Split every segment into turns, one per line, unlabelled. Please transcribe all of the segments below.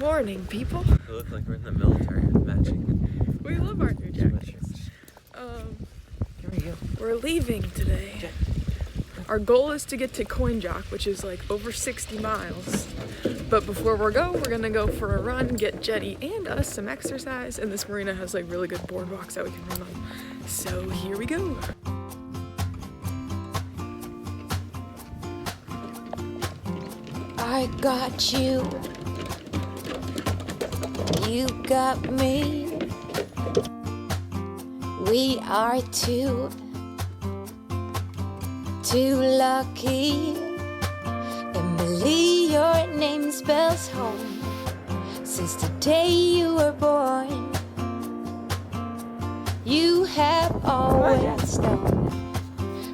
morning, people.
We look like we're in the military matching.
We love our new jackets.
Here we go.
We're leaving today. Our goal is to get to Coinjock, which is like over 60 miles. But before we go, we're gonna go for a run, get Jetty and us some exercise, and this marina has like really good boardwalks that we can run on. So here we go.
I got you, you got me. We are two lucky. Emily, your name spells home. Since the day you were born, you have always known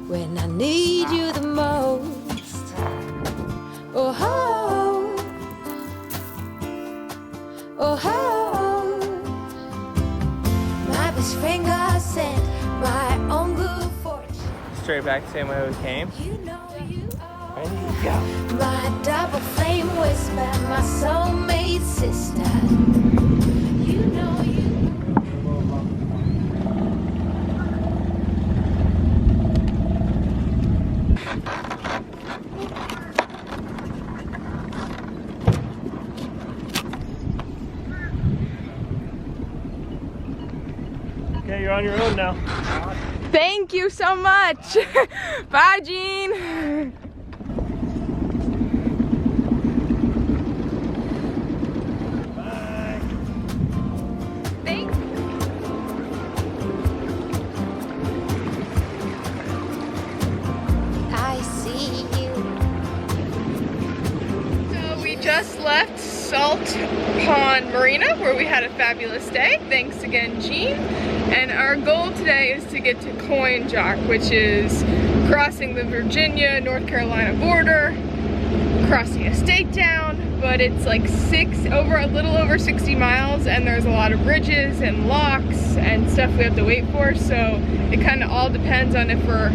when I need you the most. Oh ho, oh ho. My best friend got sent my own good fortune.
Straight back the same way we came.
You know you are.
Ready to go.
My double flame whisper, my soulmate sister. You know you.
Okay, you're on your own now.
Thank you so much. Bye, Jean.
Bye.
Thanks.
I see you.
So we just left Salt Pond Marina where we had a fabulous day. Thanks again, Jean. And our goal today is to get to Coinjock, which is crossing the Virginia-North Carolina border, crossing a state town, but it's like a little over 60 miles, and there's a lot of bridges and locks and stuff we have to wait for, so it kind of all depends on if we're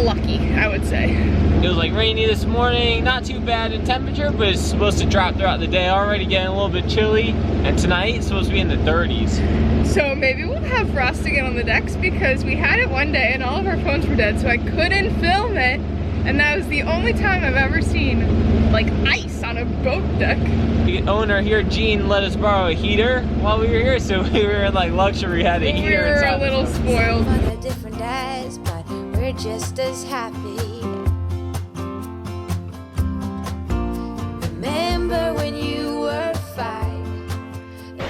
lucky, I would say.
It was like rainy this morning, not too bad in temperature, but it's supposed to drop throughout the day. Already getting a little bit chilly, and tonight it's supposed to be in the 30s.
So maybe we'll have frost again on the decks because we had it one day and all of our phones were dead, so I couldn't film it. And that was the only time I've ever seen like ice on a boat deck.
The owner here, Jean, let us borrow a heater while we were here, so we were in like luxury, had a heater.
We were a little spoiled.
For the different days, but we're just as happy. Remember when you were 5?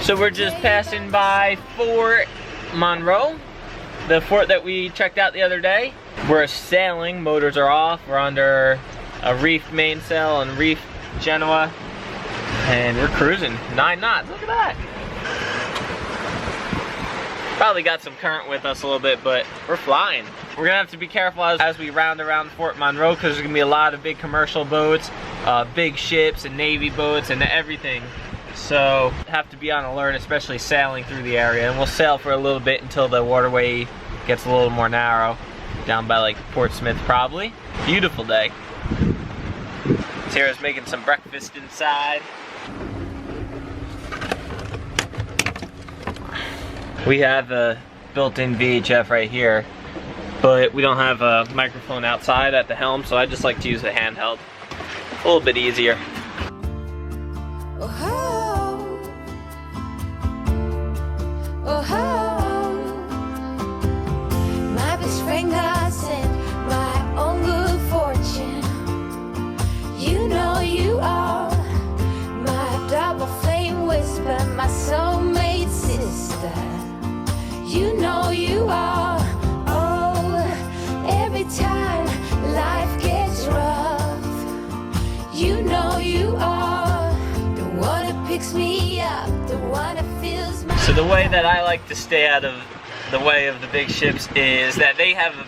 So we're just passing by Fort Monroe, the fort that we checked out the other day. We're sailing, motors are off, we're under a reefed mainsail and reefed Genoa, and we're cruising 9 knots, look at that. Probably got some current with us a little bit, but we're flying. We're gonna have to be careful as we round around Fort Monroe because there's gonna be a lot of big commercial boats, big ships and Navy boats and everything. So have to be on alert, especially sailing through the area. And we'll sail for a little bit until the waterway gets a little more narrow, down by like Portsmouth probably. Beautiful day. Tara's making some breakfast inside. We have a built-in VHF right here, but we don't have a microphone outside at the helm, so I just like to use the handheld. A little bit easier.
Oh ho, oh ho. My best friend got sent my own good fortune. You know you are my double flame whisper, my soulmate sister. You know you are. Oh, every time life gets rough, you know you are the one that picks me up, the one that feels my.
So the way that I like to stay out of the way of the big ships is that they have a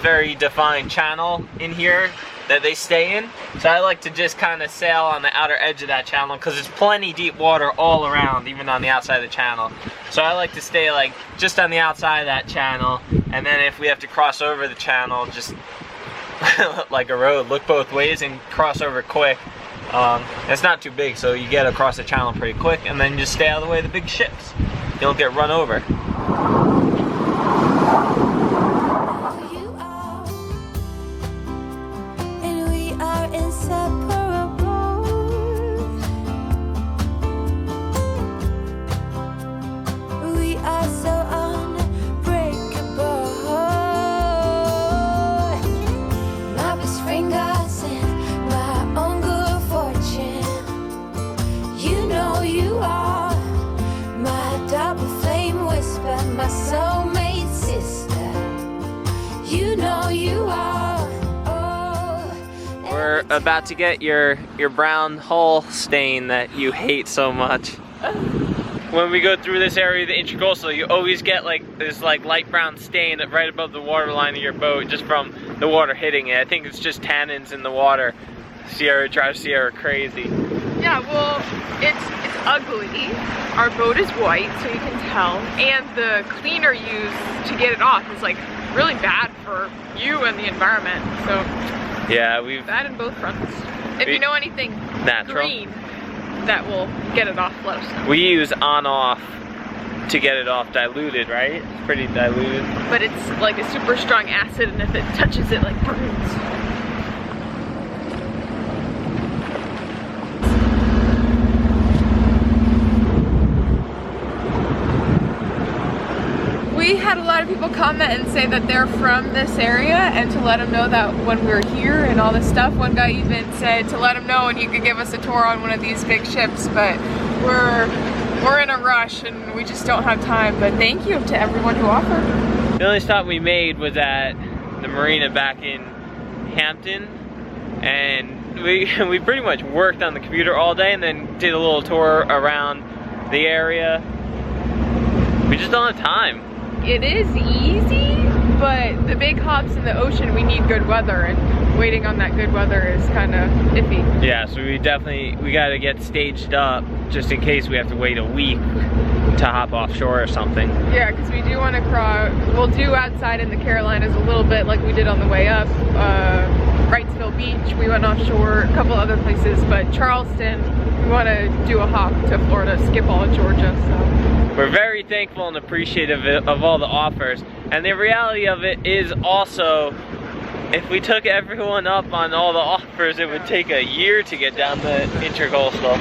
very defined channel in here that they stay in. So I like to just kind of sail on the outer edge of that channel because there's plenty deep water all around, even on the outside of the channel. So I like to stay like just on the outside of that channel, and then if we have to cross over the channel, just like a road, look both ways and cross over quick. It's not too big, so you get across the channel pretty quick, and then you just stay out of the way of the big ships. You don't get run over.
You are, and we are inseparable. We are so unbreakable. My best friend got sent my own good fortune. You know you are my double flame whisper, my soulmate sister. You know you are. Oh,
We're about to get your brown hull stain that you hate so much. When we go through this area of the Intracoastal, you always get like this like light brown stain right above the waterline of your boat just from the water hitting it. I think it's just tannins in the water. Sierra drives Sierra crazy.
Yeah, well, it's ugly. Our boat is white, so you can tell. And the cleaner used to get it off is like really bad for you and the environment. So
Yeah, we've
bad in both fronts. If you know anything
natural.
green that will get it off, let us know.
We use on-off to get it off diluted, right? It's pretty diluted.
But it's like a super strong acid, and if it touches it, like burns. We had a lot of people comment and say that they're from this area, and to let them know that when we were here and all this stuff, one guy even said to let him know and he could give us a tour on one of these big ships, but we're in a rush and we just don't have time. But thank you to everyone who offered.
The only stop we made was at the marina back in Hampton, and we pretty much worked on the computer all day and then did a little tour around the area. We just don't have time.
It is easy, but the big hops in the ocean, we need good weather, and waiting on that good weather is kind of iffy.
Yeah, so we gotta get staged up just in case we have to wait a week to hop offshore or something.
Yeah, because we do want to cross, we'll do outside in the Carolinas a little bit like we did on the way up. Wrightsville Beach, we went offshore, a couple other places, but Charleston, we want to do a hop to Florida, skip all of Georgia, so.
We're very thankful and appreciative of all the offers. And the reality of it is also, if we took everyone up on all the offers, it would take a year to get down the Intracoastal.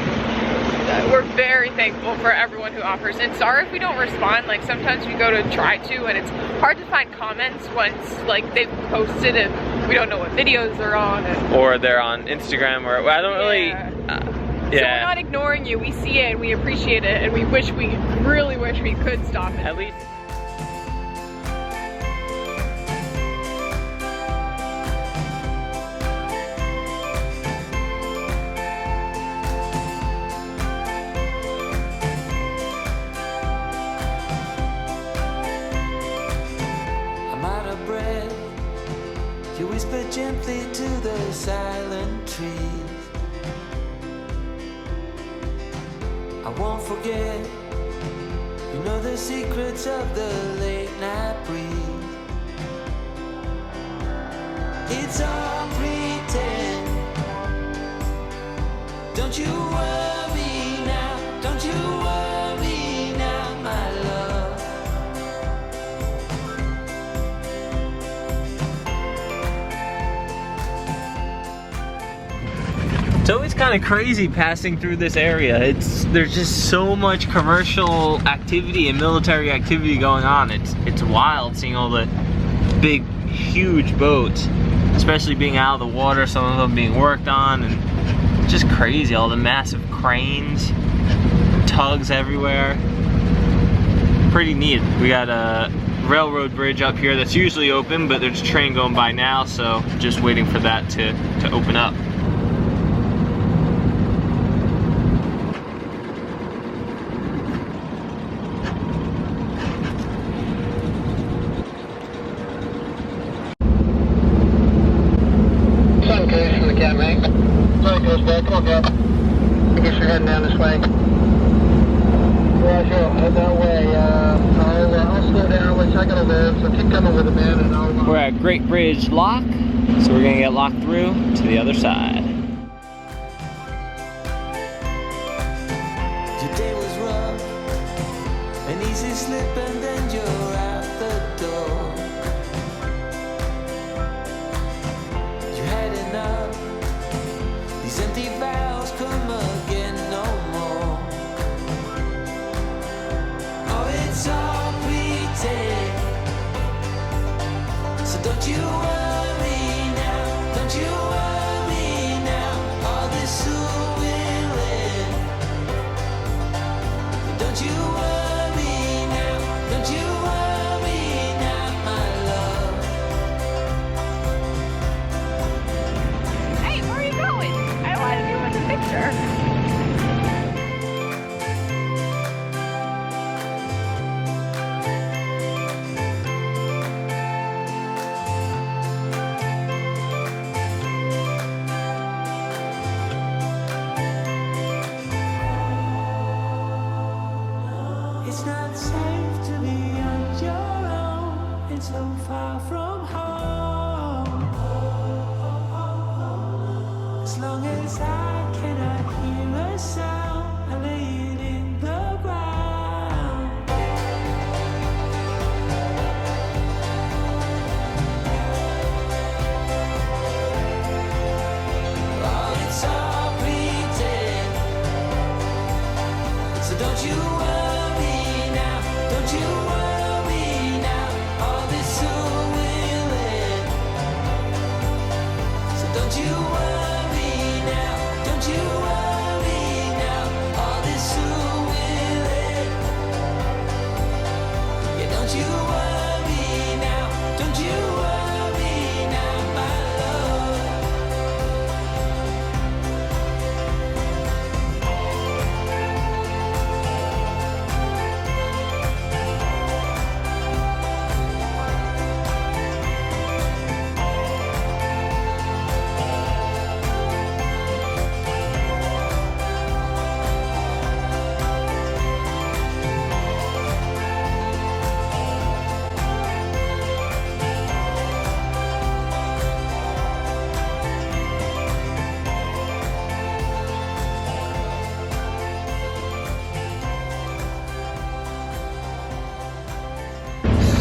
We're very thankful for everyone who offers. And sorry if we don't respond. Like sometimes we go to try to, and it's hard to find comments once like they've posted and we don't know what videos they're on.
Or they're on Instagram, or I don't really...
So we're not ignoring you, we see it and we appreciate it, and we really wish we could stop it.
At least.
I'm out of breath. You whisper gently to the silent trees. I won't forget, you know the secrets of the late night breeze. It's all pretend. Don't you worry now, don't you worry now, my love.
It's always kind of crazy passing through this area. There's just so much commercial activity and military activity going on. It's wild seeing all the big, huge boats, especially being out of the water, some of them being worked on, and it's just crazy. All the massive cranes, tugs everywhere. Pretty neat. We got a railroad bridge up here that's usually open, but there's a train going by now, so just waiting for that to open up.
Come on, I guess you're heading down this way. Yeah, sure. Head that way. I'll slow down, let you check on the so keep coming with it, man, and I'll...
We're at Great Bridge Lock, so we're gonna get locked through to the other side.
worry now, don't you worry now, all this soon will end. Don't you worry now, don't you worry now, my love.
Hey, where are you going? I wanted you in the picture.
It's not safe to be on your own, it's so far from home. As long as I cannot hear a sound, I lay it in the ground. Oh, it's all pretend, so don't you worry now, don't you worry now, all this soon will end. So don't you worry now, don't you worry now, all this soon will end. Yeah, don't you worry now, don't you worry now, my love.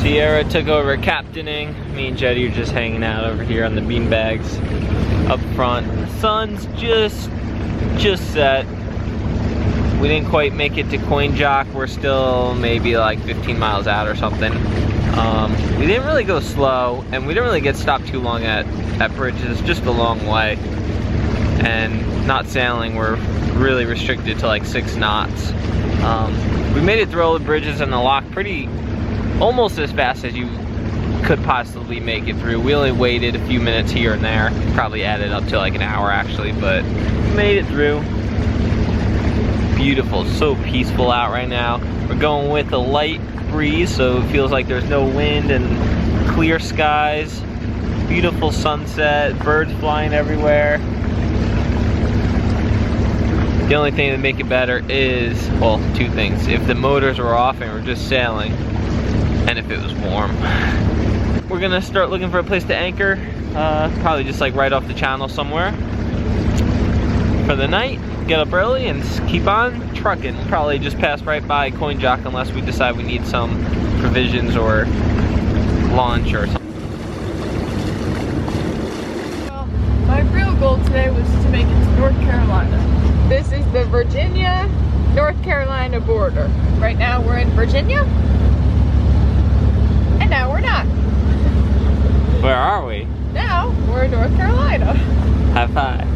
Sierra took over captaining. Me and Jetty are just hanging out over here on the beanbags up front. The sun's just set. We didn't quite make it to Coin Jock. We're still maybe like 15 miles out or something. We didn't really go slow, and we didn't really get stopped too long at bridges. It's just a long way. And not sailing, we're really restricted to like 6 knots. We made it through all the bridges and the lock almost as fast as you could possibly make it through. We only waited a few minutes here and there. Probably added up to like an hour actually, but made it through. Beautiful, so peaceful out right now. We're going with a light breeze, so it feels like there's no wind and clear skies. Beautiful sunset, birds flying everywhere. The only thing that make it better is, well, 2 things. If the motors were off and we're just sailing, and if it was warm. We're gonna start looking for a place to anchor, probably just like right off the channel somewhere for the night. Get up early and keep on trucking. We'll probably just pass right by Coin Jock unless we decide we need some provisions or lunch or something.
Well, my real goal today was to make it to North Carolina. This is the Virginia-North Carolina border. Right now we're in Virginia. And now we're not.
Where are we?
Now we're in North Carolina.
High five.